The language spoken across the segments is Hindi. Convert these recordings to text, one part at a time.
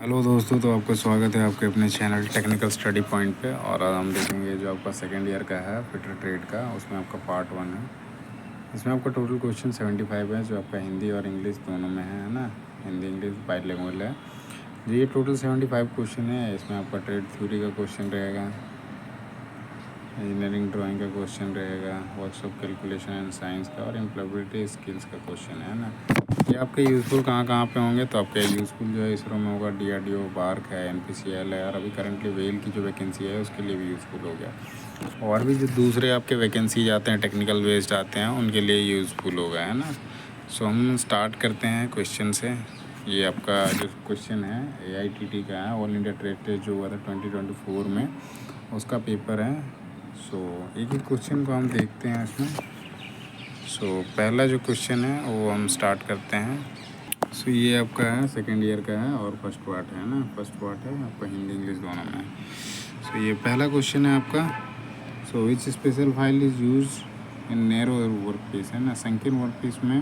हेलो दोस्तों, तो आपका स्वागत है आपके अपने चैनल टेक्निकल स्टडी पॉइंट पे। और आज हम देखेंगे जो आपका सेकेंड ईयर का है फिटर ट्रेड का, उसमें आपका पार्ट 1 है। इसमें आपका टोटल क्वेश्चन 75 है, जो आपका हिंदी और इंग्लिश दोनों में है ना। हिंदी इंग्लिश बाइलिंगुअल है जी। ये टोटल 75 क्वेश्चन है। इसमें आपका ट्रेड थ्योरी का क्वेश्चन रहेगा, इंजीनियरिंग ड्राइंग का क्वेश्चन रहेगा, वर्कशॉप कैलकुलेशन एंड साइंस का, और एम्प्लॉयबिलिटी स्किल्स का क्वेश्चन है ना। ये आपके यूज़फुल कहाँ कहाँ पे होंगे, तो आपके यूज़फुल जो है इसरो में होगा, DRDO, बार्क है, NPCL है, और अभी करंटली वेल की जो वैकेंसी है उसके लिए भी यूज़फुल हो गया। और भी जो दूसरे आपके वैकेंसी आते हैं टेक्निकल बेस्ड आते हैं उनके लिए यूज़फुल होगा, है ना। सो हम स्टार्ट करते हैं क्वेश्चन से। ये आपका जो क्वेश्चन है AITT का है, ऑल इंडिया ट्रेड टेस्ट जो हुआ था 2024 में, उसका पेपर है। सो एक एक क्वेश्चन को हम देखते हैं इसमें। सो पहला जो क्वेश्चन है वो हम स्टार्ट करते हैं। सो ये आपका है सेकेंड ईयर का है और फर्स्ट पार्ट है ना। फर्स्ट पार्ट है आपका हिंदी इंग्लिश दोनों में। सो ये पहला क्वेश्चन है आपका। So which special file is use in narrow work piece, है ना। संकीर्ण वर्क पीस में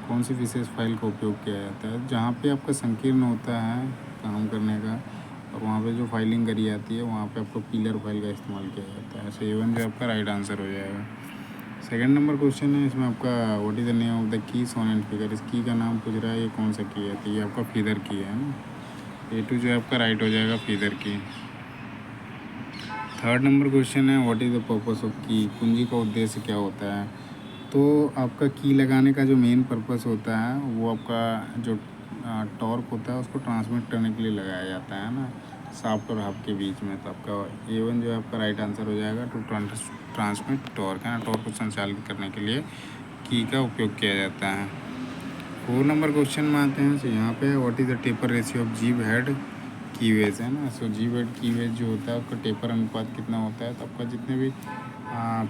कौन सी विशेष फाइल का उपयोग किया जाता है। जहाँ पे आपका संकीर्ण होता है काम करने का, और वहाँ पे जो फाइलिंग करी जाती है वहाँ पे आपको पिलर फाइल का इस्तेमाल किया जाता है। सो A1 जो आपका राइट आंसर हो जाएगा। सेकंड नंबर क्वेश्चन है इसमें आपका, what is the name of the की सोन एंड फिगर। इस की का नाम पूछ रहा है, ये कौन सा की है, तो ये आपका फीदर की है ना। A2 जो है आपका राइट हो जाएगा, फीदर की। थर्ड नंबर क्वेश्चन है, what is the purpose of की। कुंजी का उद्देश्य क्या होता है। तो आपका की लगाने का जो मेन पर्पस होता है वो आपका जो टॉर्क होता है उसको ट्रांसमिट करने के लिए लगाया जाता है ना, शाफ्ट और हब के बीच में। तो आपका A1 जो है आपका राइट आंसर हो जाएगा, टू ट्रांसमिट टॉर्क, है ना। टॉर्क को संचालित करने के लिए की का उपयोग किया जाता है। 4 नंबर क्वेश्चन में आते हैं। सो यहाँ पे what is the taper ratio of जीव हेड कीवेज, है ना। सो जीव हेड कीवेज जो होता है उसका टेपर अनुपात कितना होता है। तो आपका जितने भी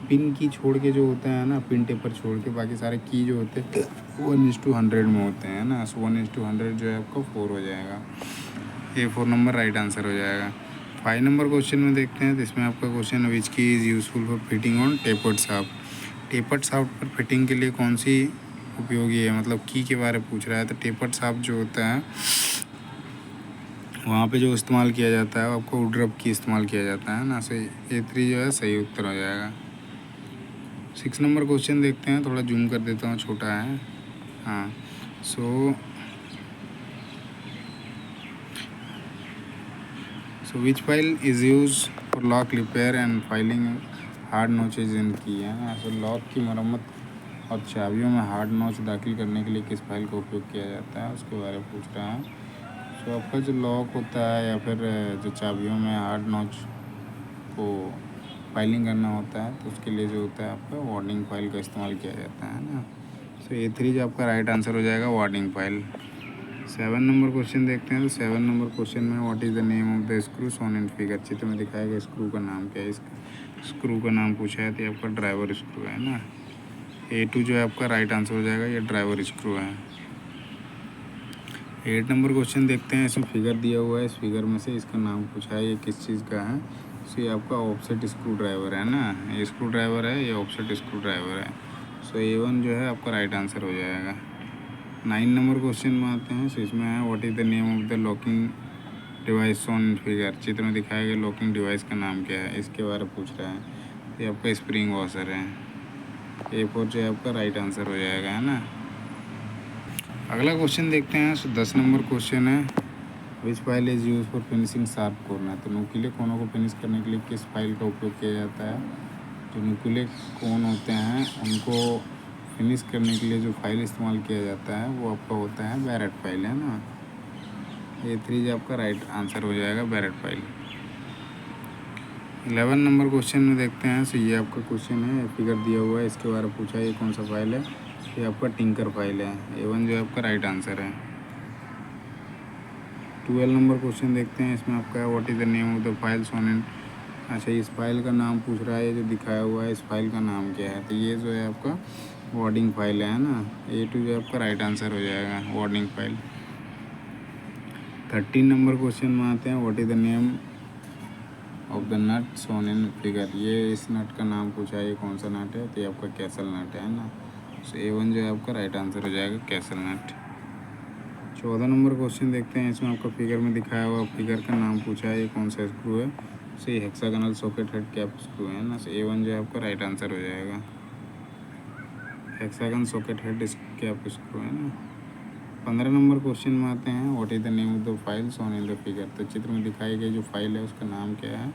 पिन की छोड़ के जो होता है ना, पिन टेपर छोड़ के बाकी सारे की जो होते हैं 1:100 में होते हैं ना। सो 1:100 जो है आपको 4 हो जाएगा। ये 4 नंबर राइट आंसर हो जाएगा। 5 नंबर क्वेश्चन में देखते हैं। तो इसमें आपका क्वेश्चन है, विच की is useful for fitting on tapered shaft. Tapered shaft पर फिटिंग के लिए कौन सी उपयोगी है, मतलब की के बारे में पूछ रहा है। तो टेपर्ड शाफ्ट जो होता है वहाँ पे जो इस्तेमाल किया जाता है आपको वुडरब की इस्तेमाल किया जाता है ना। सो A3 जो है सही उत्तर हो जाएगा। 6 नंबर क्वेश्चन देखते हैं, थोड़ा जूम कर देता हूँ, छोटा है। हाँ। So which file is use for lock repair and filing hard notches in key, है ना। सो लॉक की मरम्मत और चाबियों में हार्ड नोच दाखिल करने के लिए किस फाइल का उपयोग किया जाता है, उसके बारे में पूछ रहा है। सो आपका जो लॉक होता है या फिर जो चाबियों में हार्ड नोच को फाइलिंग करना होता है तो उसके लिए जो होता है आपका वार्निंग फाइल का इस्तेमाल किया जाता है ना। सो A3 जो आपका राइट आंसर हो जाएगा, वार्निंग फाइल। 7 नंबर क्वेश्चन देखते हैं। तो 7 नंबर क्वेश्चन में what is the name of the screw shown in figure. चित्र में दिखाया गया स्क्रू का नाम क्या है। इस स्क्रू का नाम पूछा है तो ये आपका ड्राइवर स्क्रू है ना। A2 जो है आपका राइट आंसर हो जाएगा, ये ड्राइवर स्क्रू है। 8 नंबर क्वेश्चन देखते हैं। इसमें फिगर दिया हुआ है, इस फिगर में से इसका नाम पूछा है, ये किस चीज़ का है। सो ये आपका ऑफसेट स्क्रू ड्राइवर है ना। ये स्क्रू ड्राइवर है, ये ऑफसेट स्क्रू ड्राइवर है। सो A1 जो है आपका राइट आंसर हो जाएगा। 9 नंबर क्वेश्चन में आते हैं। सो इसमें है, what is the name of the locking device shown in figure. चित्र में दिखाया गया लॉकिंग डिवाइस का नाम क्या है, इसके बारे में पूछ रहा है। ये आपका स्प्रिंग वॉशर है। A4 जो है आपका राइट आंसर हो जाएगा, है ना। अगला क्वेश्चन देखते हैं। सो 10 नंबर क्वेश्चन है, which file is use for finishing sharp corner. तो नुकीले कोनों को फिनिश करने के लिए किस फाइल का उपयोग किया जाता है। जो नुकीले कोन होते हैं उनको फिनिश करने के लिए जो फाइल इस्तेमाल किया जाता है वो आपका होता है बैरेट फाइल, है ना। A3 जो आपका राइट आंसर हो जाएगा, बैरेट फाइल। 11 नंबर क्वेश्चन में देखते हैं। सो ये आपका क्वेश्चन है, फिगर दिया हुआ है, इसके बारे में पूछा है, ये कौन सा फाइल है। ये आपका टिंकर फाइल है। A1 जो है आपका राइट आंसर है। 12 नंबर क्वेश्चन देखते हैं। इसमें आपका है, what is the name of the file shown in. अच्छा, इस फाइल का नाम पूछ रहा है, ये जो दिखाया हुआ है इस फाइल का नाम क्या है। तो ये जो है आपका वार्डिंग फाइल है ना। A2 जो आपका राइट आंसर हो जाएगा, वार्डिंग फाइल। 13 नंबर क्वेश्चन में आते हैं, what is the name of the nut shown in figure. ये इस नट का नाम पूछा है, ये कौन सा नट है। तो ये आपका कैसल नट है ना। सो A1 जो है आपका राइट आंसर हो जाएगा, कैसल नट। 14 नंबर क्वेश्चन देखते हैं। इसमें आपका फिगर में दिखाया हुआ फिगर का नाम पूछा है, ये कौन सा स्क्रू है। सो ये hexagonal socket head cap screw है ना। सो A1 जो है आपका राइट आंसर हो जाएगा। Hexagon socket head cap screw है ना। 15 नंबर क्वेश्चन में आते हैं। What is the name of the file shown in the figure. तो चित्र में दिखाई गई जो फाइल है उसका नाम क्या है,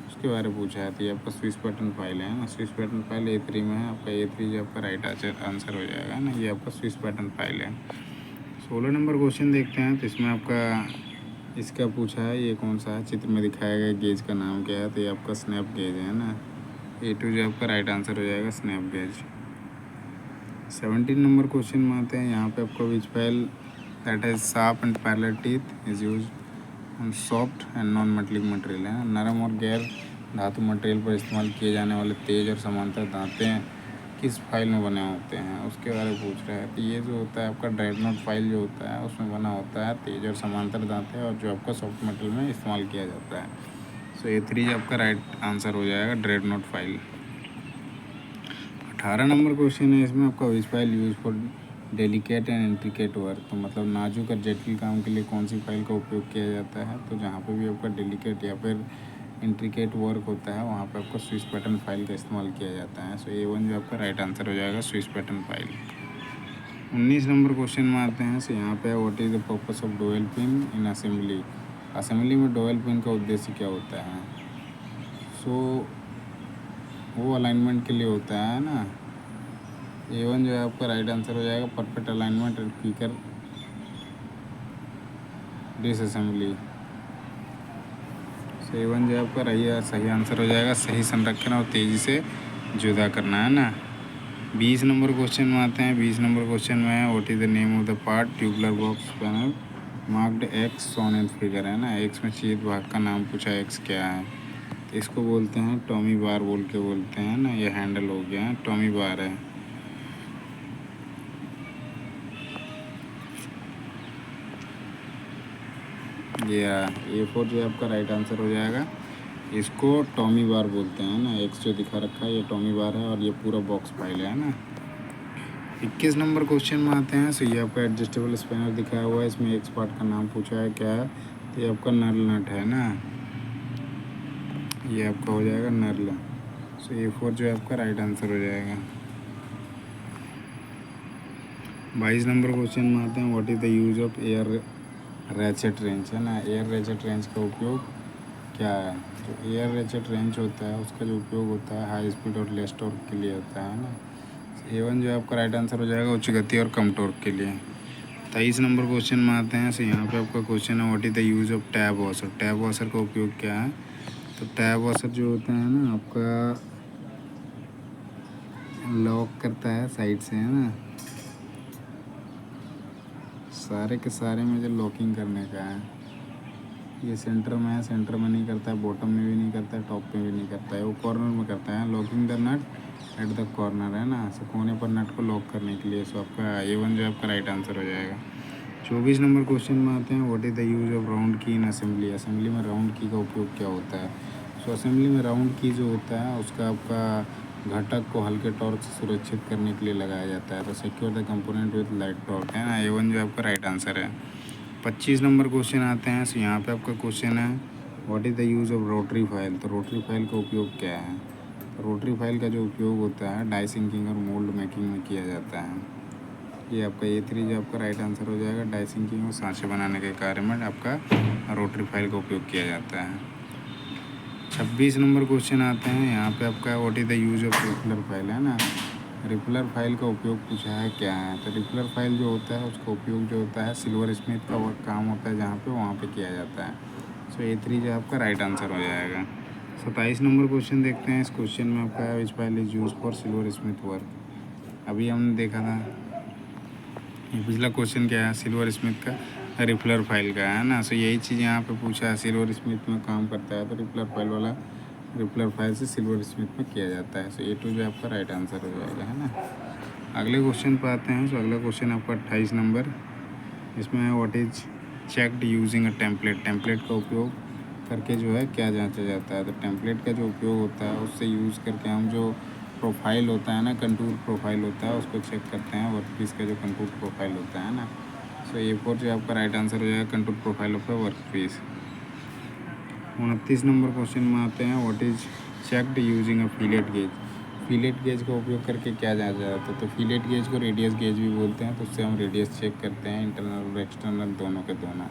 उसके बारे में पूछा है। तो ये आपका स्विस पैटर्न फाइल है ना। स्विस पैटर्न फाइल A3 में है। आपका A3 जो आपका राइट आंसर हो जाएगा ना। ये आपका स्विस पैटर्न फाइल है। 16 नंबर क्वेश्चन देखते हैं। तो इसमें आपका इसका पूछा है ये कौन सा है, चित्र में दिखाया गया गेज का नाम क्या है। तो ये आपका स्नैप गेज है ना। A2 जो आपका राइट आंसर हो जाएगा स्नैप गेज। 17 नंबर क्वेश्चन में आते हैं। यहाँ पे आपको which file that has sharp and parallel teeth is use on soft and non metallic material है। नरम और गैर धातु मटेरियल पर इस्तेमाल किए जाने वाले तेज और समांतर दांतें किस फाइल में बने होते हैं, उसके बारे में पूछ रहा है। तो ये जो होता है आपका ड्रेडनोट फाइल जो होता है उसमें बना होता है तेज और समांतर दांतें, और जो आपका सॉफ्ट मटेरियल में इस्तेमाल किया जाता है। सो A3 आपका राइट आंसर हो जाएगा ड्रेडनोट फाइल। 18 नंबर क्वेश्चन है। इसमें आपका which file use for delicate and intricate work. तो मतलब नाजुक और जटिल काम के लिए कौन सी फाइल का उपयोग किया जाता है। तो जहाँ पे भी आपका डेलिकेट या फिर इंट्रिकेट वर्क होता है वहाँ पे आपको स्विस पैटर्न फाइल का इस्तेमाल किया जाता है। सो A1 जो आपका राइट आंसर हो जाएगा Swiss pattern file. 19 number question में आते हैं। सो यहाँ पे what is the purpose of dowel pin in assembly. Assembly में डोवेल पिन का उद्देश्य क्या होता है। सो वो अलाइनमेंट के लिए होता है ना। A1 जो है आपका राइट आंसर हो जाएगा perfect alignment and quicker disassembly. So A1 जो है आपका सही आंसर हो जाएगा सही संरक्षण और तेज़ी से जुदा करना है ना। 20 नंबर क्वेश्चन में आते हैं। 20 नंबर क्वेश्चन में है what is the name of the part tubular box panel marked x shown in figure है ना। एक्स में छेद भाग का नाम पूछा, एक्स क्या है। तो इसको बोलते हैं टॉमी बार बोल के बोलते हैं ना। ये हैंडल हो गया है, टॉमी बार है। ये A4 जो है आपका राइट आंसर हो जाएगा। इसको टॉमी बार बोलते हैं ना। एक्स जो दिखा रखा है ये टॉमी बार है और ये पूरा बॉक्स फाइल है ना। 21 नंबर क्वेश्चन में आते हैं। सो ये आपका एडजस्टेबल स्पैनर दिखाया हुआ है। इसमें एक्स पार्ट का नाम पूछा है क्या है। तो ये आपका नर्ल नट है ना। ये आपका हो जाएगा नर्ल। सो A4 जो है आपका राइट आंसर हो जाएगा। 22 नंबर क्वेश्चन में आते हैं। What is the use of air ratchet wrench है ना। एयर रैचेट रेंच का उपयोग क्या है। जो एयर रैचेट रेंच होता है उसका जो उपयोग होता है हाई स्पीड और लेस टॉर्क के लिए होता है ना। A1 जो है आपका राइट आंसर हो जाएगा उच्च गति और कम टॉर्क के लिए। 23 नंबर क्वेश्चन में आते हैं। सो यहाँ पे आपका क्वेश्चन है what is the use of tab washer. Tab washer का उपयोग क्या है। तो टैब वॉशर जो होता है ना आपका लॉक करता है साइड से है ना। सारे के सारे में जो लॉकिंग करने का है। ये सेंटर में है, सेंटर में नहीं करता है, बॉटम में भी नहीं करता है, टॉप में भी नहीं करता है, वो कॉर्नर में करता है। Locking the nut at the corner है ना। सो कोने पर नट को लॉक करने के लिए। सो आपका A1 जो आपका राइट आंसर हो जाएगा। 24 नंबर क्वेश्चन में आते हैं। What is the use of round की इन असेंबली। असेंबली में राउंड की का उपयोग क्या होता है। सो असेंबली में राउंड की जो होता है उसका आपका घटक को हल्के टॉर्क से सुरक्षित करने के लिए लगाया जाता है। तो secure the component with light torque है ना। A1 जो आपका राइट आंसर है। 25 नंबर क्वेश्चन आते हैं। सो यहाँ पे आपका क्वेश्चन है what is the use of rotary file. तो रोटरी फाइल का उपयोग क्या है। तो रोटरी फाइल का जो उपयोग होता है डाई सिंकिंग और मोल्ड मेकिंग में किया जाता है। ये आपका A3 जो आपका राइट आंसर हो जाएगा। डाई सिंकिंग और सांचे बनाने के कार्य में आपका रोटरी फाइल का उपयोग किया जाता है। 26 नंबर क्वेश्चन आते हैं। यहाँ पे आपका what is the use of riffler file है ना। रिपलर फाइल का उपयोग पूछा है क्या है। तो रिपलर फाइल जो होता है उसका उपयोग जो होता है सिल्वर स्मिथ का वर्क काम होता है जहाँ पे वहाँ पे किया जाता है। सो A3 जो आपका राइट आंसर हो जाएगा। 27 नंबर क्वेश्चन देखते हैं। इस क्वेश्चन में आपका which file is use for silver smith work. अभी हमने देखा था ये पिछला क्वेश्चन क्या है सिल्वर स्मिथ का रिपलर फाइल का है ना। सो यही चीज़ यहाँ पे पूछा है। सिल्वर स्मिथ में काम करता है तो रिपलर फाइल वाला रिपलर फाइल से सिल्वर स्मिथ में किया जाता है। सो A2 जो आपका राइट आंसर हो जाएगा है ना। अगले क्वेश्चन पर आते हैं। सो अगला क्वेश्चन आपका 28 नंबर। इसमें है what is checked using a template. Template का उपयोग करके जो है क्या जांचा जाता है। तो टेम्पलेट का जो उपयोग होता है उससे यूज़ करके हम जो प्रोफाइल होता है ना, कंटूर प्रोफाइल होता है उसको चेक करते हैं। वर्कपीस का जो कंटूर प्रोफाइल होता है ना। सो A4 जो आपका राइट आंसर हो जाएगा control profile of the work piece. 29 number question में आते हैं, what is checked using a fillet gauge. Fillet gauge का उपयोग करके क्या जाना जाता है, तो फिलेट गेज को रेडियस गेज भी बोलते हैं। तो उससे हम रेडियस चेक करते हैं, इंटरनल और एक्सटर्नल दोनों के दोनों।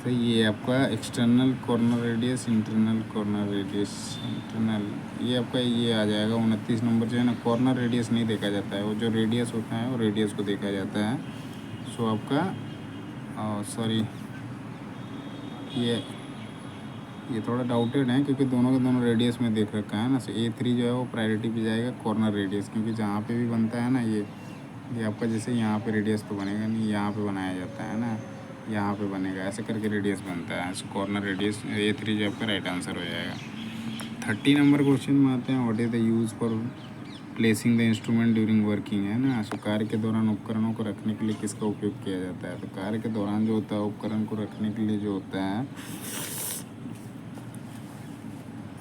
तो ये आपका external corner radius, internal corner radius, internal ये आपका ये आ जाएगा। 29 नंबर जो है ना, कॉर्नर रेडियस नहीं देखा जाता है, वो जो रेडियस होता है वो रेडियस को देखा जाता है। सो आपका सॉरी ये थोड़ा डाउटेड है क्योंकि दोनों के दोनों रेडियस में देख रखा है ना। सो A3 जो है वो प्रायोरिटी पे जाएगा कॉर्नर रेडियस, क्योंकि जहाँ पे भी बनता है ना ये आपका जैसे यहाँ पे रेडियस तो बनेगा नहीं, यहाँ पे बनाया जाता है ना, यहाँ पे बनेगा, ऐसे करके रेडियस बनता है। सो कॉर्नर रेडियस A3 जो आपका राइट आंसर हो जाएगा। 30 नंबर क्वेश्चन में आते हैं, what is the use for placing the instrument during working, है ना। सो कार्य के दौरान उपकरणों को रखने के लिए किसका उपयोग किया जाता है। तो कार्य के दौरान जो होता है उपकरण को रखने के लिए जो होता है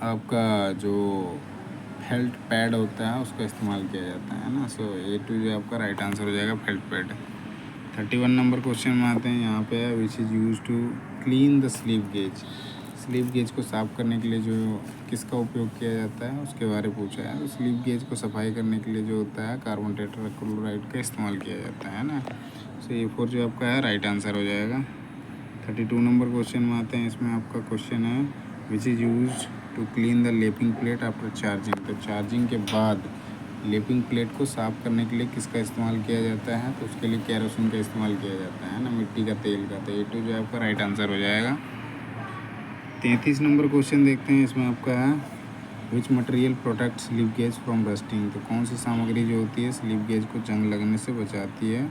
आपका जो फेल्ट पैड होता है उसका इस्तेमाल किया जाता है ना। सो A2 जो आपका राइट आंसर हो जाएगा फेल्ट पैड। 31 नंबर क्वेश्चन में आते हैं, यहाँ पे which is use to clean the slip gauge. Slip gauge को साफ़ करने के लिए जो किसका उपयोग किया जाता है उसके बारे में पूछा है। तो स्लीप गेज को सफाई करने के लिए जो होता है कार्बन टेट्राक्लोराइड का इस्तेमाल किया जाता है ना। सो A4 जो आपका है राइट आंसर हो जाएगा। 32 नंबर क्वेश्चन में आते हैं, इसमें आपका क्वेश्चन है which is use to clean the lapping plate after charging. तो चार्जिंग के बाद लेपिंग प्लेट को साफ़ करने के लिए किसका इस्तेमाल किया जाता है। तो उसके लिए केरोसिन का इस्तेमाल किया जाता है ना, मिट्टी का तेल का। तो A2 जो आपका राइट आंसर हो जाएगा। 33 नंबर क्वेश्चन देखते हैं, इसमें आपका है which material protect slip gauge from rusting. तो कौन सी सामग्री जो होती है स्लिप गेज को जंग लगने से बचाती है।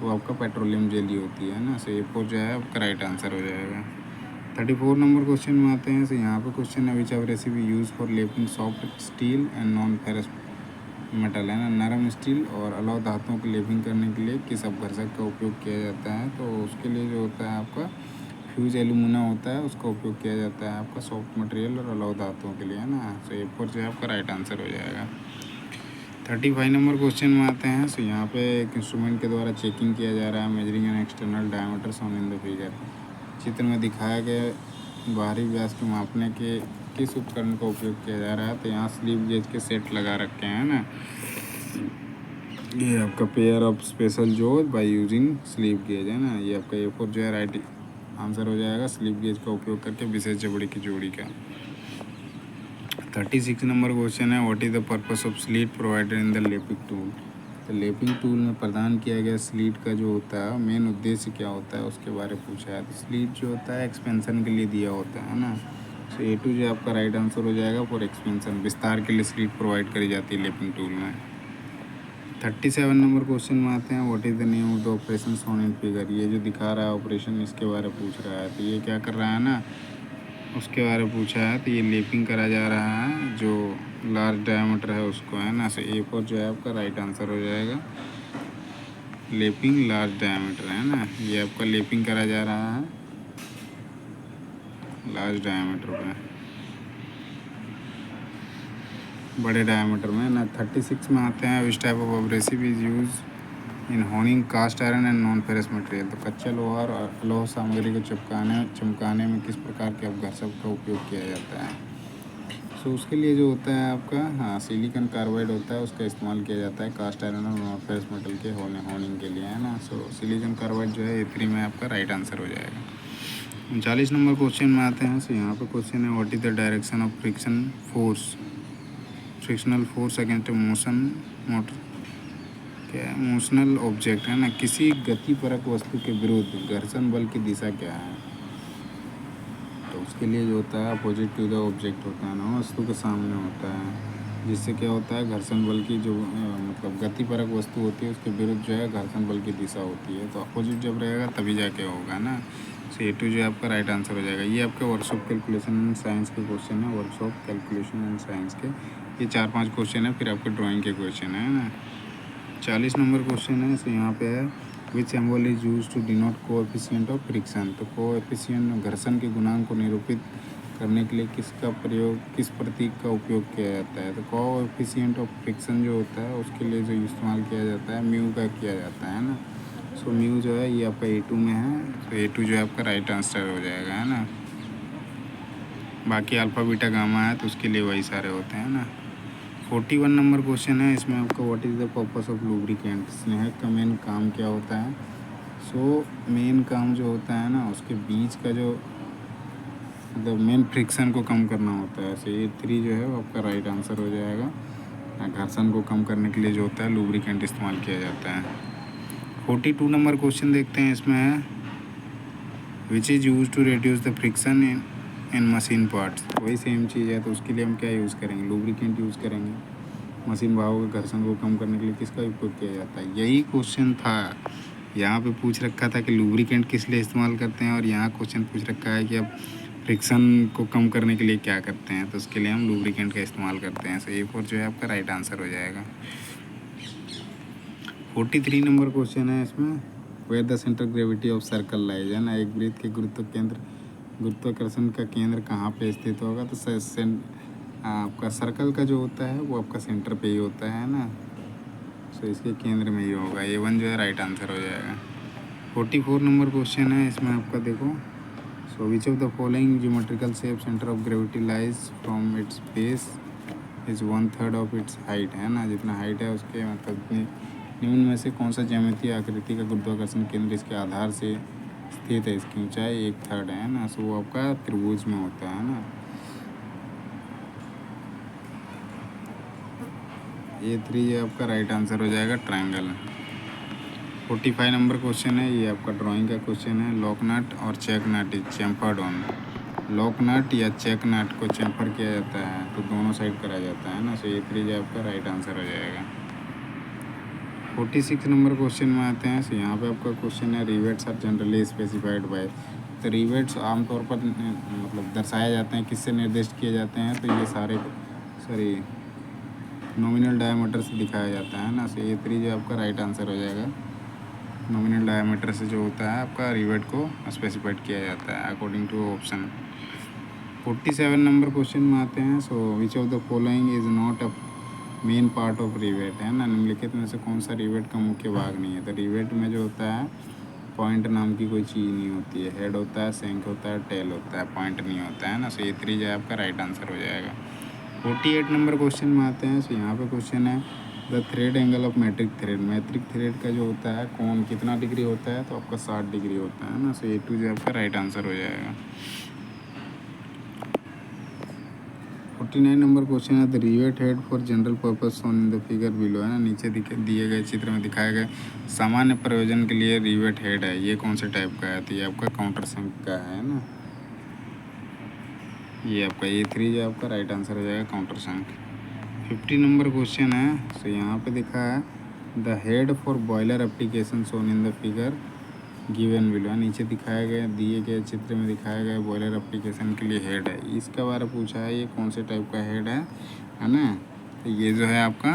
तो आपका पेट्रोलियम जेली होती है ना। सो A4 जो है आपका राइट आंसर हो जाएगा। 34 नंबर क्वेश्चन में आते हैं। सो यहाँ पे क्वेश्चन है which recipe use for lapping soft steel and non ferrous metal, है ना। नरम स्टील और अलग धातुओं की लेपिंग करने के लिए किस अपघर्षक का उपयोग किया जाता है। तो उसके लिए जो होता है आपका फ्यूज एल्यूमिना होता है, उसका उपयोग किया जाता है आपका सॉफ्ट मटेरियल और अलग धातुओं के लिए, है ना। सो A4 जो है आपका राइट आंसर हो जाएगा। 35 नंबर क्वेश्चन में आते हैं। सो यहाँ पे एक इंस्ट्रूमेंट के द्वारा चेकिंग किया जा रहा है, measuring an external diameter shown in the figure. चित्र में दिखाया गया बाहरी व्यास को मापने के किस उपकरण का उपयोग किया जा रहा है। तो यहाँ स्लीप गेज के सेट लगा रखे हैं ना। ये आपका pair of special jaws by using slip gauge, है ना। ये आपका A4 जो है राइट आंसर हो जाएगा, स्लीप गेज का उपयोग करके विशेष जबड़े की जोड़ी का। 36 नंबर क्वेश्चन है, what is the purpose of slit provided in the lapping tool. तो लेपिंग टूल में प्रदान किया गया स्लीट का जो होता है मेन उद्देश्य क्या होता है उसके बारे में पूछा है। तो स्लीट जो होता है एक्सपेंशन के लिए दिया होता है ना। सो A2 जो आपका राइट आंसर हो जाएगा फॉर एक्सपेंशन, विस्तार के लिए स्लीट प्रोवाइड करी जाती है लेपिंग टूल में। 37 नंबर क्वेश्चन में आते हैं, what is the name of the operation shown in figure. ये जो दिखा रहा है ऑपरेशन इसके बारे में पूछ रहा है। तो ये क्या कर रहा है ना, उसके बारे में पूछा है। तो ये लेपिंग करा जा रहा है जो लार्ज डायमीटर है उसको, है ना। सो A4 जो है आपका राइट आंसर हो जाएगा, लेपिंग लार्ज डायमीटर, है ना। ये आपका लेपिंग करा जा रहा है लार्ज डायमीटर पे, बड़े डायमीटर में ना। 36 में आते हैं, which type of abrasive is use in honing cast iron and non ferrous material. तो कच्चा लोहा और लोह सामग्री को चमकाने में किस प्रकार के अपघर्षक का उपयोग किया जाता है। सो उसके लिए जो होता है आपका सिलिकॉन कार्बाइड होता है, उसका इस्तेमाल किया जाता है कास्ट आयरन और नॉन फेरस मेटल के होनिंग के लिए, है ना। सो सिलिकॉन कार्बाइड जो है A3 में आपका राइट आंसर हो जाएगा। 39 नंबर क्वेश्चन में आते हैं। सो यहाँ पे क्वेश्चन है, what is the direction of frictional force against motion motor. क्या है मोशनल ऑब्जेक्ट, है ना। किसी गतिपरक वस्तु के विरुद्ध घर्षण बल की दिशा क्या है। तो उसके लिए जो होता है अपोजिट टू द ऑब्जेक्ट होता है ना, वस्तु के सामने होता है, जिससे क्या होता है घर्षण बल की जो मतलब गतिपरक वस्तु होती है उसके विरुद्ध जो है घर्षण बल की दिशा होती है। तो अपोजिट जब रहेगा तभी जाके होगा ना। सो A2 जो है आपका राइट आंसर हो जाएगा। ये आपके वर्कशॉप कैलकुलेशन एंड साइंस के क्वेश्चन है, वर्कशॉप कैलकुलेशन एंड साइंस के ये 4-5 क्वेश्चन है, फिर आपके ड्राइंग के क्वेश्चन है ना। 40 नंबर क्वेश्चन है। सो यहाँ पे है which symbol is use to denote coefficient of friction. तो कोएफिशिएंट घर्षण के गुणांक को निरूपित करने के लिए किसका प्रयोग, किस प्रतीक का उपयोग किया जाता है। तो कोएफिशिएंट ऑफ फ्रिक्शन जो होता है उसके लिए जो इस्तेमाल किया जाता है म्यू का किया जाता है ना। सो म्यू जो है ये आपका A2 में है, तो A2 जो है आपका राइट आंसर हो जाएगा, है ना। बाकी अल्फ़ा बीटा गामा है तो उसके लिए वही सारे होते हैं ना। 41 नंबर क्वेश्चन है, इसमें आपका what is the purpose of lubricant, स्नेहक का मेन काम क्या होता है। सो मेन काम जो होता है ना, उसके बीच का जो मतलब मेन फ्रिक्शन को कम करना होता है। सो ये 3 जो है वो आपका राइट आंसर हो जाएगा। घर्षण को कम करने के लिए जो होता है लुब्रिकेंट इस्तेमाल किया जाता है। 42 नंबर क्वेश्चन देखते हैं, इसमें है which is use to reduce the friction in machine parts. वही सेम चीज़ है, तो उसके लिए हम क्या यूज़ करेंगे, लुब्रिकेंट यूज़ करेंगे। मशीन भागों के घर्षण को कम करने के लिए किसका उपयोग किया जाता है, यही क्वेश्चन था। यहाँ पे पूछ रखा था कि लुब्रिकेंट किस लिए इस्तेमाल करते हैं, और यहाँ क्वेश्चन पूछ रखा है कि अब फ्रिक्शन को कम करने के लिए क्या करते हैं, तो उसके लिए हम लुब्रिकेंट का इस्तेमाल करते हैं। सो A4 जो है आपका राइट आंसर हो जाएगा। 43 नंबर क्वेश्चन है, इसमें where the centre gravity of circle lies, है ना। एक वृत्त के गुरुत्वाकर्षण का केंद्र कहाँ पे स्थित होगा, तो आपका सर्कल का जो होता है वो आपका सेंटर पे ही होता है ना। सो इसके केंद्र में ही होगा। A1 जो है राइट आंसर हो जाएगा। 44 नंबर क्वेश्चन है, इसमें आपका देखो, so which of the following geometrical shape centre of gravity lies from its base is 1/3 of its height, है ना। जितना हाइट है उसके मतलब निम्न में से कौन सा ज्यामितीय आकृति का गुरुत्वाकर्षण केंद्र इसके आधार से स्थित है, इसकी ऊंचाई 1/3 है ना। सो वो आपका त्रिभुज में होता है ना। A3 ये आपका राइट आंसर हो जाएगा, ट्रायंगल। 45 नंबर क्वेश्चन है, ये आपका ड्राइंग का क्वेश्चन है। लॉक नट और check nut is chamfered on. Lock nut या चेक नट को चैम्फर किया जाता है तो दोनों साइड करा जाता है ना। सो A3 जो आपका राइट आंसर हो जाएगा। 46 नंबर क्वेश्चन में आते हैं। सो यहाँ पे आपका क्वेश्चन है rivets are generally specified by. तो रिवेट्स आमतौर पर मतलब दर्शाए जाते हैं, किससे निर्दिष्ट किए जाते हैं, तो ये सारे नॉमिनल डायमीटर से दिखाया जाता है ना। सो A3 जो आपका राइट आंसर हो जाएगा। नॉमिनल डायमीटर से जो होता है आपका रिवेट को स्पेसिफाइड किया जाता है according to option. 47 number question में आते हैं। So which of the following is not a main part of rivet, है ना। निम्नलिखित में से कौन सा रिवेट का मुख्य भाग नहीं है। तो रिवेट में जो होता है पॉइंट नाम की कोई चीज़ नहीं होती है। हेड होता है, शंक होता है, टेल होता है, पॉइंट नहीं होता है ना। सो A3 जो है आपका राइट आंसर हो जाएगा। 48 नंबर क्वेश्चन में आते हैं। सो यहाँ पे क्वेश्चन है the thread angle of metric thread. Metric thread का जो होता है कोण कितना डिग्री होता है, तो आपका 60 डिग्री होता है ना। सो A2 जो आपका राइट आंसर हो जाएगा। 49 नंबर क्वेश्चन है the rivet head for general purpose shown in the figure below, है ना। नीचे दिए गए चित्र में दिखाए गए सामान्य प्रयोजन के लिए रिवेट हेड है, ये कौन से टाइप का है, तो ये आपका काउंटर संक का है ना। ये आपका A3 जो आपका राइट आंसर हो जाएगा, काउंटर संक। 50 नंबर क्वेश्चन है। सो यहाँ पे दिखा है the head for boiler application shown in the figure given below. नीचे दिए गए चित्र में दिखाया गया बॉयलर एप्लीकेशन के लिए हेड है, इसका बारे में पूछा है, ये कौन से टाइप का हेड है ना। तो ये जो है आपका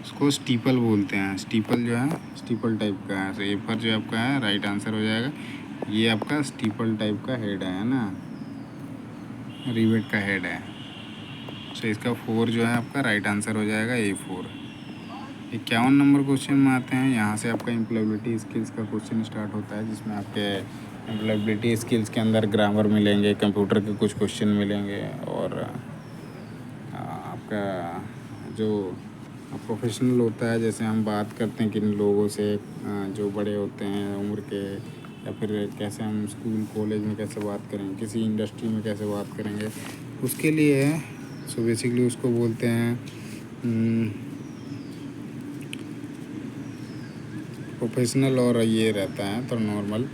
उसको स्टीपल बोलते हैं। स्टीपल जो है स्टीपल टाइप का है। तो A4 जो आपका है राइट आंसर हो जाएगा। ये आपका स्टीपल टाइप का हेड है ना, रिवेट का हेड है। तो इसका 4 जो है आपका राइट आंसर हो जाएगा, A4। 51 नंबर क्वेश्चन में आते हैं। यहाँ से आपका एम्प्लॉयबिलिटी स्किल्स का क्वेश्चन स्टार्ट होता है, जिसमें आपके एम्प्लॉयबिलिटी स्किल्स के अंदर ग्रामर मिलेंगे, कंप्यूटर के कुछ क्वेश्चन मिलेंगे, और आपका जो प्रोफेशनल होता है, जैसे हम बात करते हैं किन लोगों से जो बड़े होते हैं उम्र के, या फिर कैसे हम स्कूल कॉलेज में कैसे बात करेंगे, किसी इंडस्ट्री में कैसे बात करेंगे, उसके लिए है। सो बेसिकली उसको बोलते हैं प्रोफेशनल, और ये रहता है तो नॉर्मल।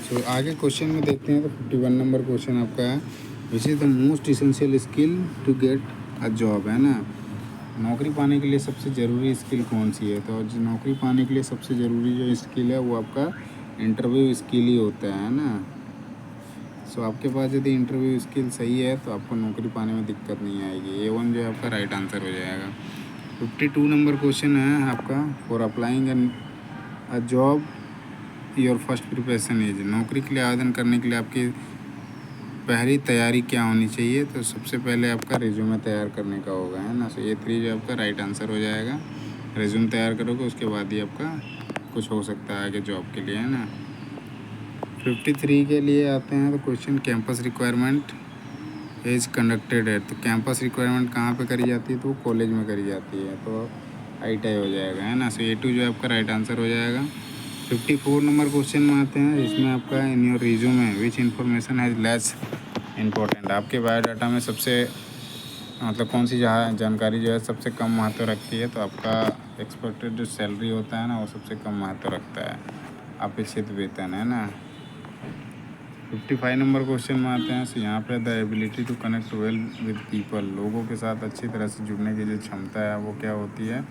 सो आगे क्वेश्चन में देखते हैं। तो 51 नंबर क्वेश्चन आपका है which is the most essential skill to get a job, है ना। नौकरी पाने के लिए सबसे ज़रूरी स्किल कौन सी है, तो नौकरी पाने के लिए सबसे ज़रूरी जो स्किल है वो आपका इंटरव्यू स्किल ही होता है ना। सो आपके पास यदि इंटरव्यू स्किल सही है तो आपको नौकरी पाने में दिक्कत नहीं आएगी। A1 जो है आपका राइट आंसर हो जाएगा। 52 नंबर क्वेश्चन है आपका for applying a job your first preparation is. नौकरी के लिए आवेदन करने के लिए आपकी पहली तैयारी क्या होनी चाहिए, तो सबसे पहले आपका रिज्यूमे तैयार करने का होगा, है ना। सो A3 जो आपका राइट आंसर हो जाएगा। रिज्यूम तैयार करोगे उसके बाद ही आपका कुछ हो सकता है आगे जॉब के लिए, है ना। 53 के लिए आते हैं तो question campus requirement is conducted है। तो कैंपस रिक्वायरमेंट कहाँ पे करी जाती है, तो कॉलेज में करी जाती है, तो ITI हो जाएगा, है ना। सो A2 जो है आपका राइट आंसर हो जाएगा। 54 नंबर क्वेश्चन में आते हैं, इसमें आपका in your resume which information has less important. आपके बायोडाटा में सबसे मतलब कौन सी जानकारी जो है सबसे कम महत्व रखती है, तो आपका एक्सपेक्टेड जो सैलरी होता है ना वो सबसे कम महत्व रखता है, अपेक्षित वेतन, है ना। 55 नंबर क्वेश्चन में आते हैं। सो यहाँ पे the ability to connect well with people, लोगों के साथ अच्छी तरह से जुड़ने की जो क्षमता है वो क्या होती है।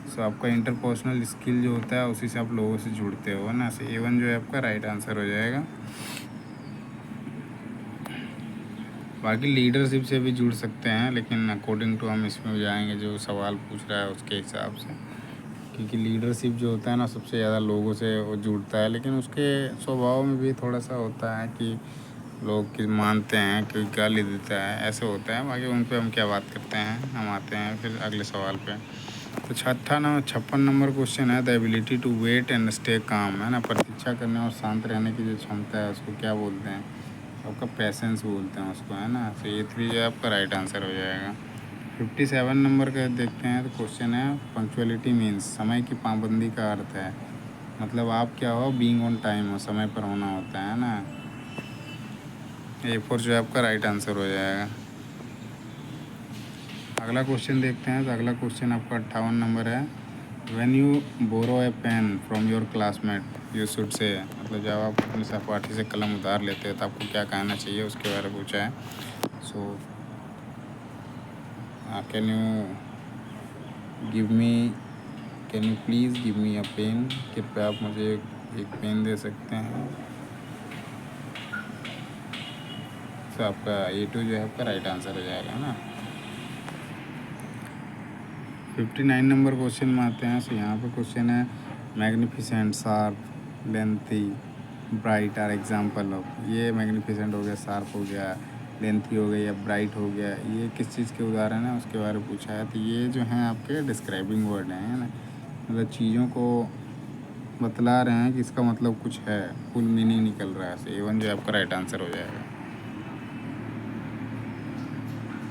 सो आपका इंटरपर्सनल स्किल जो होता है उसी से आप लोगों से जुड़ते हो, है ना। सो A1 जो है आपका राइट आंसर हो जाएगा। बाकी लीडरशिप से भी जुड़ सकते हैं, लेकिन अकॉर्डिंग टू हम इसमें जाएंगे जो सवाल पूछ रहा है उसके हिसाब से, क्योंकि लीडरशिप जो होता है ना सबसे ज़्यादा लोगों से वो जुड़ता है, लेकिन उसके स्वभाव में भी थोड़ा सा होता है कि लोग कि मानते हैं, कोई गाली देता है, ऐसे होता है। बाकी उन पे हम क्या बात करते हैं, हम आते हैं फिर अगले सवाल पे। तो 56 नंबर क्वेश्चन है, the ability to wait and stay calm, है ना। प्रतीक्षा करने और शांत रहने की जो क्षमता है उसको क्या बोलते हैं, आपका पैसेंस बोलते हैं उसको, है ना। तो A3 जो है आपका राइट आंसर हो जाएगा। 57 नंबर का देखते हैं तो क्वेश्चन है, पंक्चुअलिटी मीन्स, समय की पाबंदी का अर्थ है, मतलब आप क्या हो, बीइंग ऑन टाइम हो, समय पर होना होता है ना। A4 जो है आपका राइट आंसर हो जाएगा। अगला क्वेश्चन देखते हैं। तो अगला क्वेश्चन आपका 58 नंबर है, when you borrow a pen from your classmate you should say, मतलब जब आप अपने सहपाठी से कलम उधार लेते हैं तो आपको क्या कहना चाहिए, उसके बारे में पूछा है। So can you please give me a pen, कृपया आप मुझे एक पेन दे सकते हैं। तो आपका A2 जो है आपका राइट आंसर हो जाएगा ना। 59 नंबर क्वेश्चन में आते हैं। सो यहाँ पे क्वेश्चन है, magnificent, sharp, lengthy, bright are example of. ये मैग्निफिसेंट हो गया, शार्प हो गया, लेंथी हो गई या ब्राइट हो गया, ये किस चीज़ के उदाहरण है उसके बारे में पूछा है। तो ये जो हैं आपके डिस्क्राइबिंग वर्ड हैं, है ना, मतलब चीज़ों को बतला रहे हैं कि इसका मतलब कुछ है, फुल मीनिंग निकल रहा है। सो A1 जो है आपका राइट आंसर हो जाएगा।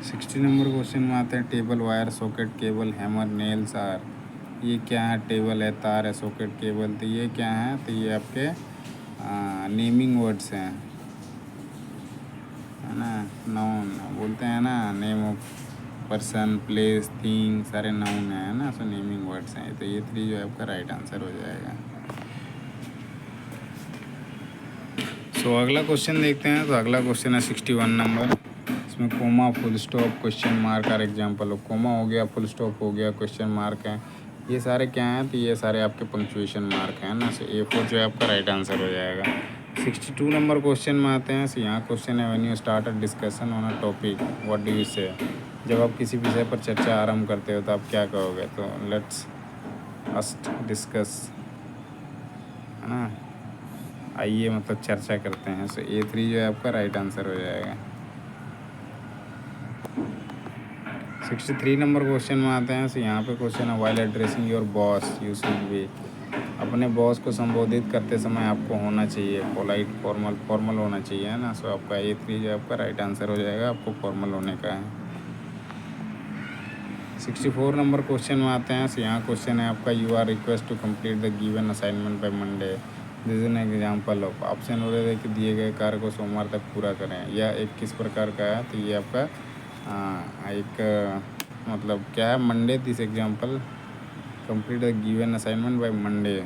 60 नंबर क्वेश्चन में आते हैं, table, wire, socket, cable, hammer, nails are. ये क्या है, टेबल है, तार है, सॉकेट, केबल, तो ये क्या है, तो ये आपके नेमिंग वर्ड्स हैं, है ना। नाउन बोलते हैं ना, name of person, place, thing, सारे नाउन है ना। सो नेमिंग वर्ड्स हैं। तो A3 जो है आपका राइट आंसर हो जाएगा। सो अगला क्वेश्चन देखते हैं। तो अगला क्वेश्चन है 61 नंबर, इसमें comma, full stop, question mark are example हो। कोमा हो गया, फुल स्टॉप हो गया, क्वेश्चन मार्क है, ये सारे क्या हैं, तो ये सारे आपके पंक्चुएशन मार्क हैं ना। सो A4 जो है आपका राइट आंसर हो जाएगा। 62 नंबर क्वेश्चन में आते हैं। सो यहाँ क्वेश्चन है, when you start a discussion on a topic what do you से। जब आप किसी विषय पर चर्चा आरंभ करते हो तो आप क्या कहोगे, तो लेट्स अस्ट डिस्कस, है ना, आइए मतलब चर्चा करते हैं। सो A3 जो है आपका राइट आंसर हो जाएगा। 63 नंबर क्वेश्चन में आते हैं। सो यहाँ पे क्वेश्चन है, while addressing your boss you should be. अपने बॉस को संबोधित करते समय आपको होना चाहिए पोलाइट, फॉर्मल होना चाहिए, है ना। सो आपका A3 जो है आपका राइट आंसर हो जाएगा, आपको फॉर्मल होने का है। 64 नंबर क्वेश्चन में आते हैं। सो यहाँ क्वेश्चन है आपका, you are request to complete the given assignment by Monday, this is an example of. Option हो रहे थे कि दिए गए कार्य को सोमवार तक पूरा करें, या एक किस प्रकार का है, तो ये आपका एक मतलब क्या है, Monday, this example complete the given assignment by Monday.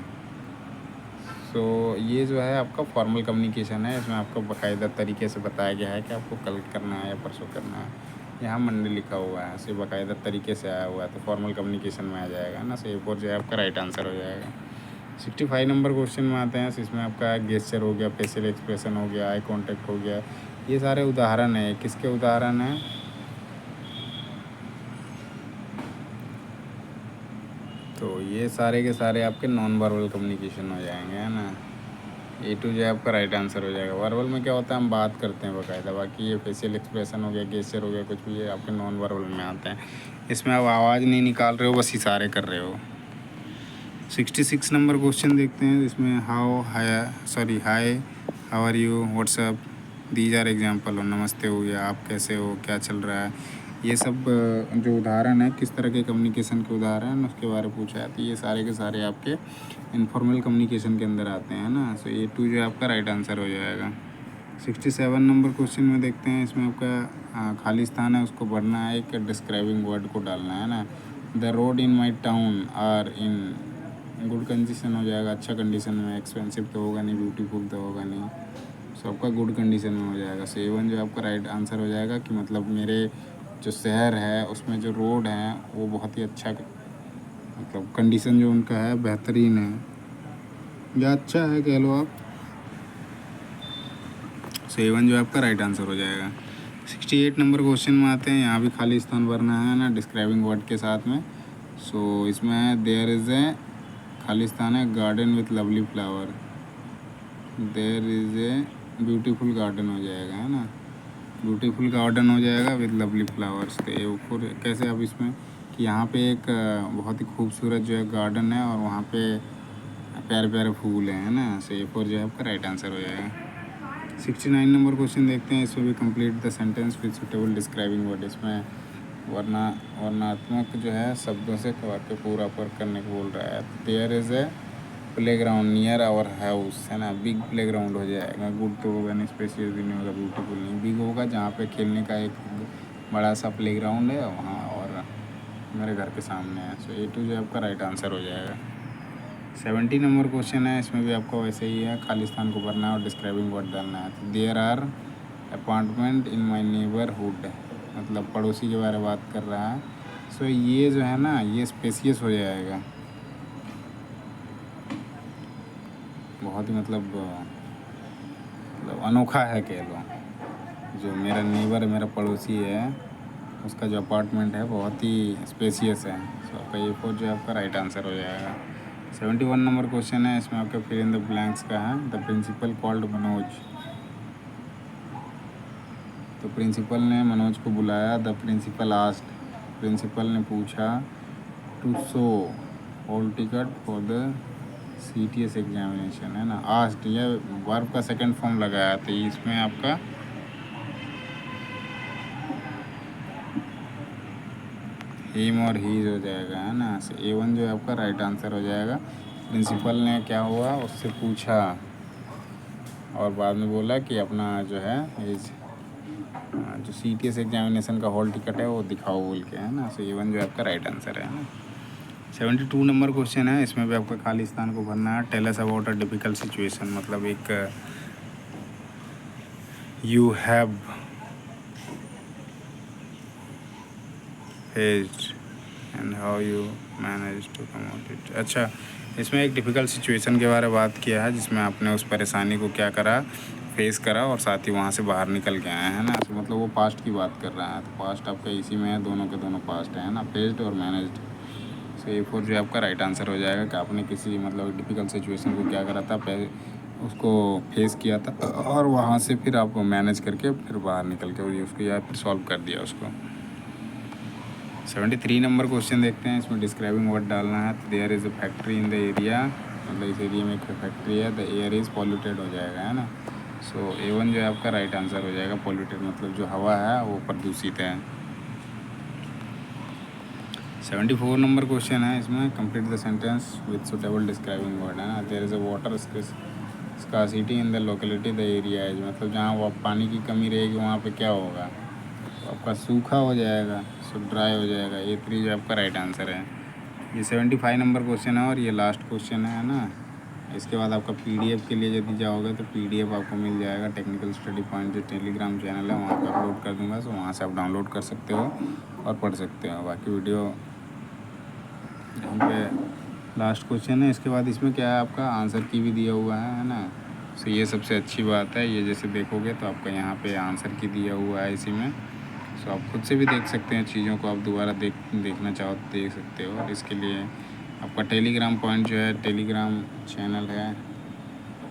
So ये जो है आपका फॉर्मल कम्युनिकेशन है, इसमें आपको बाकायदा तरीके से बताया गया है कि आपको कल करना है या परसों करना है। यहाँ मंडे लिखा हुआ है, सो बाकायदा तरीके से आया हुआ है, तो फॉर्मल कम्युनिकेशन में आ जाएगा ना। सो A4 जो है आपका राइट आंसर हो जाएगा। 65 नंबर क्वेश्चन में आते हैं। इसमें आपका गेस्चर हो गया, फेशियल एक्सप्रेशन हो गया, आई कॉन्टैक्ट हो गया, ये सारे उदाहरण हैं। किसके उदाहरण हैं, तो ये सारे के सारे आपके नॉन वर्बल कम्युनिकेशन हो जाएंगे, है ना। A2 जो है आपका राइट आंसर हो जाएगा। वर्बल में क्या होता है, हम बात करते हैं बाकायदा, बाकी ये फेशियल एक्सप्रेशन हो गया, गेस्चर हो गया, कुछ भी ये आपके नॉन वर्बल में आते हैं। इसमें आप आवाज़ नहीं निकाल रहे हो, बस इशारे कर रहे हो। 66 नंबर क्वेश्चन देखते हैं। इसमें hi, how are you, what's up, these are example. और नमस्ते हो गया, आप कैसे हो, क्या चल रहा है। ये सब जो उदाहरण है किस तरह के कम्युनिकेशन के उदाहरण उसके बारे में पूछा है। तो ये सारे के सारे आपके इनफॉर्मल कम्युनिकेशन के अंदर आते हैं ना। सो A2 जो आपका राइट आंसर हो जाएगा। 67 नंबर क्वेश्चन में देखते हैं। इसमें आपका खाली स्थान है, उसको भरना है, एक डिस्क्राइबिंग वर्ड को डालना है ना। The road in my town are in good condition हो जाएगा, अच्छा कंडीशन में। एक्सपेंसिव तो होगा नहीं, ब्यूटीफुल तो होगा नहीं, सबका गुड कंडीशन में हो जाएगा। सो A1 जो आपका राइट आंसर हो जाएगा कि मतलब मेरे जो शहर है उसमें जो रोड है वो बहुत ही अच्छा, मतलब कंडीशन जो उनका है बेहतरीन है या अच्छा है कह लो आप। सो A1 जो आपका राइट आंसर हो जाएगा। 68 नंबर क्वेश्चन में आते हैं। यहाँ भी खाली स्थान भरना है ना डिस्क्राइबिंग वर्ड के साथ में। सो इसमें है देयर इज़ ए, खाली स्थान है, garden with lovely flower. There is a beautiful garden हो जाएगा, है ना। ब्यूटीफुल गार्डन हो जाएगा विद लवली फ्लावर्स। तो ये कैसे अब इसमें कि यहाँ पे एक बहुत ही खूबसूरत जो है गार्डन है और वहाँ पे प्यारे प्यारे फूल हैं, है ना। सो A4 जो है आपका राइट आंसर हो जाएगा। 69 नंबर क्वेश्चन देखते हैं। इसमें भी complete the sentence with suitable describing word. इसमें वर्णात्मक जो है शब्दों से वाक्य पूरा पर करने को बोल रहा है। There is a playground near our house, है ना। बिग प्ले ग्राउंड हो जाएगा। गुड तो होगा नहीं, स्पेशियस भी नहीं होगा, ब्यूटीफुल नहीं, बिग होगा जहाँ पे खेलने का एक बड़ा सा प्ले ग्राउंड है वहाँ, और मेरे घर के सामने है। सो A2 जो आपका राइट आंसर हो जाएगा। 70 नंबर क्वेश्चन है। इसमें भी आपको वैसे ही है, खाली स्थान को भरना है और डिस्क्राइबिंग वर्ड डालना है। There are apartment in my neighbourhood, मतलब पड़ोसी के बारे में बात कर रहा है। सो ये जो है ना ये स्पेसियस हो जाएगा, बहुत ही मतलब अनोखा है कह लो। जो मेरा नेबर है, मेरा पड़ोसी है, उसका जो अपार्टमेंट है बहुत ही स्पेसियस है। सो आपका A4 जो है आपका राइट आंसर हो जाएगा। 71 नंबर क्वेश्चन है। इसमें आपका फिल इन द ब्लैंक्स का है। The principal called Manoj. तो प्रिंसिपल ने मनोज को बुलाया। द प्रिंसिपल आस्क्ड, प्रिंसिपल ने पूछा, to show hall ticket for the CTS examination, है ना। आस्क्ड यह वर्ब का सेकंड फॉर्म लगाया, तो इसमें आपका हिम और हीज हो जाएगा, है ना। A1 जो है आपका राइट आंसर हो जाएगा। प्रिंसिपल ने क्या हुआ उससे पूछा और बाद में बोला कि अपना जो है जो CTS एग्जामिनेशन का हॉल टिकट है वो दिखाओ बोल के, है ना। सो A1 जो आपका राइट आंसर है ना। 72 नंबर क्वेश्चन है। इसमें भी आपका खाली स्थान को भरना है। Tell us about a difficult situation, मतलब एक you have faced and how you manage to come out it. अच्छा, इसमें एक डिफ़िकल्ट सिचुएशन के बारे में बात किया है जिसमें आपने उस परेशानी को क्या करा, फेस करा और साथ ही वहाँ से बाहर निकल के आए, है ना। तो मतलब वो पास्ट की बात कर रहा है, तो पास्ट आपका इसी में है, दोनों के दोनों पास्ट है ना, फेस्ड और मैनेज्ड। सो A4 जो आपका राइट आंसर हो जाएगा कि आपने किसी मतलब डिफ़िकल्ट सिचुएशन को क्या करा था, पहले उसको फेस किया था और वहाँ से फिर आप मैनेज करके फिर बाहर निकल के उसको या फिर सॉल्व कर दिया उसको। 73 नंबर क्वेश्चन देखते हैं। इसमें डिस्क्राइबिंग वर्ड डालना है। तो there is a factory in the area, मतलब इस एरिया में एक फैक्ट्री है। द एयर इज़ पॉल्यूटेड हो जाएगा, है ना। सो A1 जो है आपका राइट आंसर हो जाएगा। पॉल्यूटेड मतलब जो हवा है वो प्रदूषित है। 74 नंबर क्वेश्चन है। इसमें complete the sentence with suitable describing word, है ना। There is a water scarcity in the locality the area is, मतलब जहाँ वो पानी की कमी रहेगी वहाँ पे क्या होगा, तो आपका सूखा हो जाएगा, सो ड्राई हो जाएगा। A3 जो आपका राइट आंसर है। ये 75 नंबर क्वेश्चन है और ये लास्ट क्वेश्चन है ना। इसके बाद आपका PDF के लिए यदि जाओगे तो PDF आपको मिल जाएगा। टेक्निकल स्टडी पॉइंट जो टेलीग्राम चैनल है वहाँ पर अपलोड कर दूँगा, सो वहाँ से आप डाउनलोड कर सकते हो और पढ़ सकते हो। बाकी वीडियो यहाँ पे लास्ट क्वेश्चन है। इसके बाद इसमें क्या है, आपका आंसर की भी दिया हुआ है ना। सो ये सबसे अच्छी बात है। ये जैसे देखोगे तो आपका यहाँ पे आंसर की दिया हुआ है इसी में। सो आप खुद से भी देख सकते हैं चीज़ों को, आप दोबारा देखना चाहो तो देख सकते हो। और इसके लिए आपका टेलीग्राम पॉइंट जो है, टेलीग्राम चैनल है,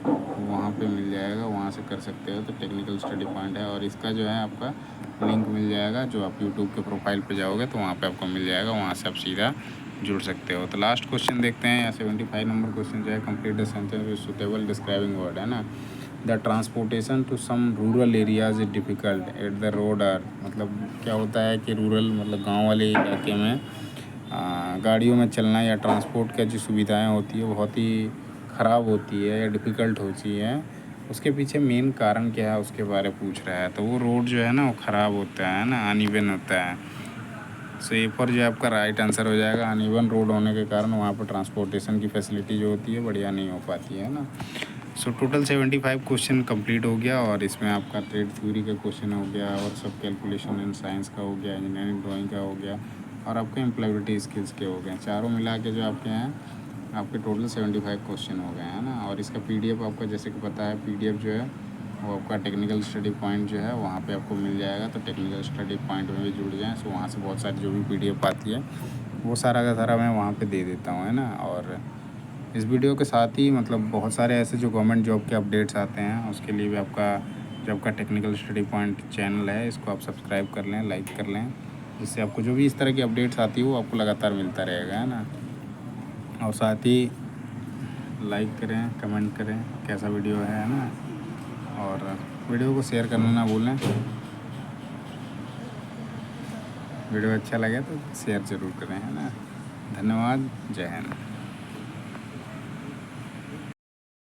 वहाँ पे मिल जाएगा, वहाँ से कर सकते हो। तो टेक्निकल स्टडी पॉइंट है और इसका जो है आपका लिंक मिल जाएगा। जो आप यूट्यूब के प्रोफाइल पे जाओगे तो वहाँ पे आपको मिल जाएगा, वहाँ से आप सीधा जुड़ सकते हो। तो लास्ट क्वेश्चन देखते हैं, 75 नंबर क्वेश्चन जो है, complete the sentence with suitable describing word, है ना। The transportation to some rural areas is difficult at the road are, मतलब क्या होता है कि रूरल मतलब गांव वाले इलाके में गाड़ियों में चलना या ट्रांसपोर्ट की जो सुविधाएं होती है बहुत ही ख़राब होती है या डिफ़िकल्ट होती है। उसके पीछे मेन कारण क्या है उसके बारे में पूछ रहा है। तो वो रोड जो है ना वो ख़राब होता है ना, अनइवन होता है। सो ए पर जो है आपका राइट आंसर हो जाएगा। अनइवन रोड होने के कारण वहाँ पर ट्रांसपोर्टेशन की फैसिलिटी जो होती है बढ़िया नहीं हो पाती है ना। सो टोटल 75 क्वेश्चन कंप्लीट हो गया, और इसमें आपका ट्रेड थ्योरी का क्वेश्चन हो गया, और सब कैलकुलेशन एंड साइंस का हो गया, इंजीनियरिंग ड्राइंग का हो गया, और आपके एम्प्लॉयबिलिटी स्किल्स के हो गए। चारों मिला के जो आपके हैं आपके टोटल 75 क्वेश्चन हो गए हैं ना। और इसका पीडीएफ आपका जैसे कि पता है, पीडीएफ जो है वो आपका टेक्निकल स्टडी पॉइंट जो है वहाँ पे आपको मिल जाएगा। तो टेक्निकल स्टडी पॉइंट में भी जुड़ जाएँ। सो वहाँ से बहुत सारी जो भी पीडीएफ आती है वो सारा का सारा मैं वहाँ पे दे देता हूँ, है ना। और इस वीडियो के साथ ही मतलब बहुत सारे ऐसे जो गवर्नमेंट जॉब के अपडेट्स आते हैं उसके लिए भी आपका जो आपका टेक्निकल स्टडी पॉइंट चैनल है इसको आप सब्सक्राइब कर लें, लाइक कर लें, जिससे आपको जो भी इस तरह की अपडेट्स आती है वो आपको लगातार मिलता रहेगा, है ना। और साथ ही लाइक करें, कमेंट करें कैसा वीडियो है ना। और वीडियो को शेयर करना ना भूलें। वीडियो अच्छा लगे तो शेयर ज़रूर करें, है ना। धन्यवाद। जय हिंद।